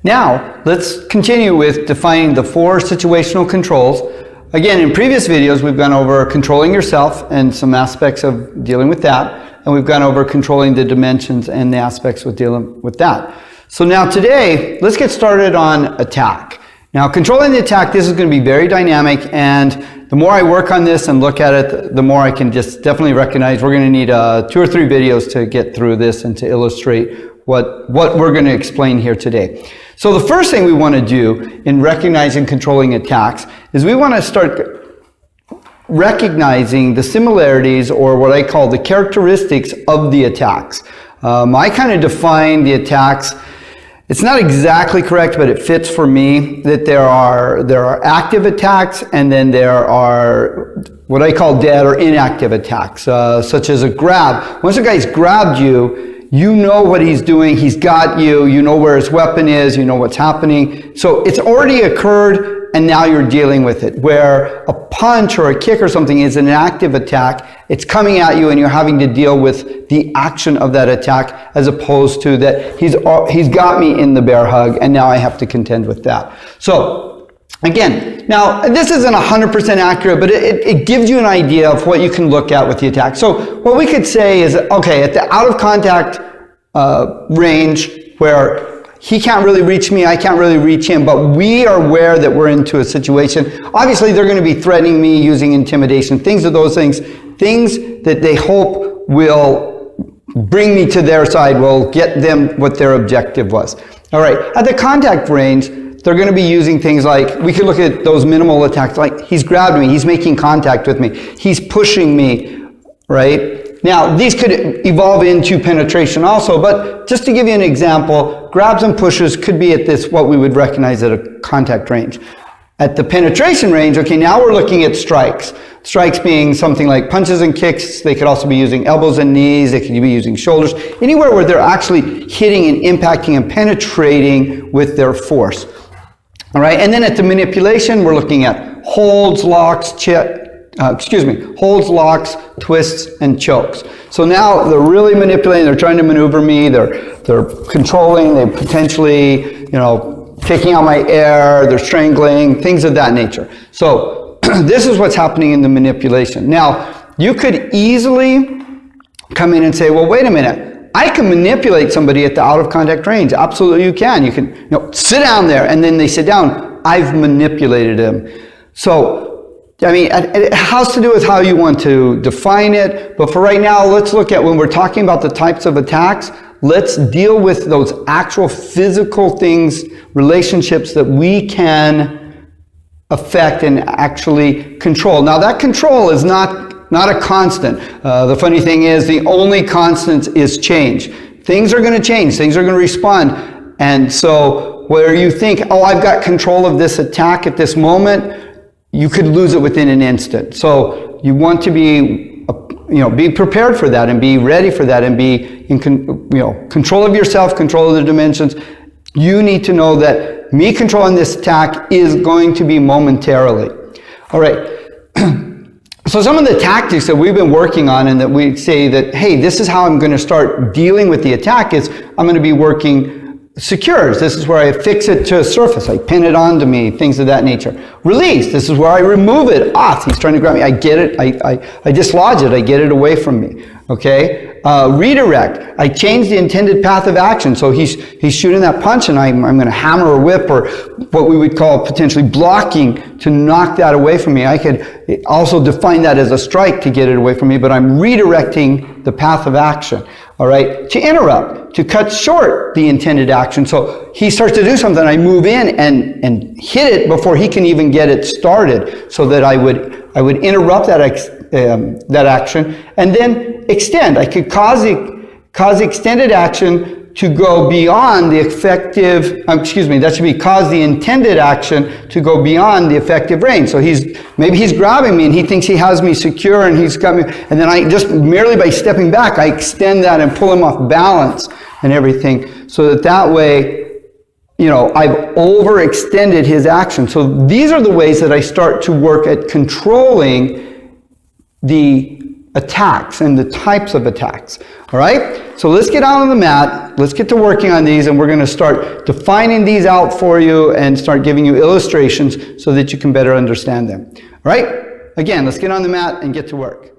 Now, let's continue with defining the 4 situational controls. Again, in previous videos, we've gone over controlling yourself and some aspects of dealing with that. And we've gone over controlling the dimensions and the aspects with dealing with that. So now today, let's get started on attack. Now, controlling the attack, this is going to be very dynamic, and the more I work on this and look at it, the more I can just definitely recognize we're going to need 2 or 3 videos to get through this and to illustrate what we're going to explain here today. So the first thing we want to do in recognizing controlling attacks is we want to start recognizing the similarities, or what I call the characteristics of the attacks. I kind of define the attacks. It's not exactly correct, but it fits for me, that there are active attacks, and then there are what I call dead or inactive attacks, such as a grab. Once a guy's grabbed you, you know what he's doing, he's got you, you know where his weapon is, you know what's happening. So it's already occurred, and now you're dealing with it. Where a punch or a kick or something is an active attack, it's coming at you and you're having to deal with the action of that attack, as opposed to that he's got me in the bear hug and now I have to contend with that. So again, now this isn't 100% accurate, but it gives you an idea of what you can look at with the attack. So what we could say is, okay, at the out of contact range, where he can't really reach me, I can't really reach him, but we are aware that we're into a situation. Obviously, they're going to be threatening me, using intimidation, things of those things that they hope will bring me to their side, will get them what their objective was. All right, at the contact range, they're going to be using things like, we could look at those minimal attacks, like he's grabbed me, he's making contact with me, he's pushing me, right? Now, these could evolve into penetration also, but just to give you an example, grabs and pushes could be at this, what we would recognize at a contact range. At the penetration range, okay, now we're looking at strikes. Strikes being something like punches and kicks. They could also be using elbows and knees. They could be using shoulders. Anywhere where they're actually hitting and impacting and penetrating with their force. All right, and then at the manipulation, we're looking at holds, locks, holds, locks, twists, and chokes. So now they're really manipulating, they're trying to maneuver me, they're controlling, they're potentially, taking out my air, they're strangling, things of that nature. So this is what's happening in the manipulation. Now, you could easily come in and say, well, wait a minute, I can manipulate somebody at the out of contact range. Absolutely you can. You can sit down there, and then they sit down. I've manipulated them. So I mean, it has to do with how you want to define it, but for right now, let's look at, when we're talking about the types of attacks, let's deal with those actual physical things, relationships that we can affect and actually control. Now, that control is not a constant. The funny thing is, the only constant is change. Things are going to change, things are going to respond, and so where you think, oh, I've got control of this attack at this moment, you could lose it within an instant. So you want to be, be prepared for that and be ready for that and be in control of yourself, control of the dimensions. You need to know that me controlling this attack is going to be momentarily. All right. So some of the tactics that we've been working on, and that we say that, hey, this is how I'm going to start dealing with the attack, is I'm going to be working secures. This is where I fix it to a surface. I pin it onto me, things of that nature. Release. This is where I remove it. He's trying to grab me. I get it. I dislodge it. I get it away from me. Okay. Redirect. I change the intended path of action. So he's shooting that punch, and I'm going to hammer or whip, or what we would call potentially blocking, to knock that away from me. I could also define that as a strike to get it away from me, but I'm redirecting the path of action. All right. To interrupt, to cut short the intended action. So he starts to do something, I move in and hit it before he can even get it started, so that I would interrupt that action, and then extend. I could cause the extended action to go beyond the effective, that should be cause the intended action to go beyond the effective range. So maybe he's grabbing me and he thinks he has me secure and he's got me, and then I just, merely by stepping back, I extend that and pull him off balance and everything, so that way, I've overextended his action. So these are the ways that I start to work at controlling the attacks and the types of attacks. All right? So let's get out on the mat. Let's get to working on these, and we're going to start defining these out for you and start giving you illustrations so that you can better understand them. All right? Again, let's get on the mat and get to work.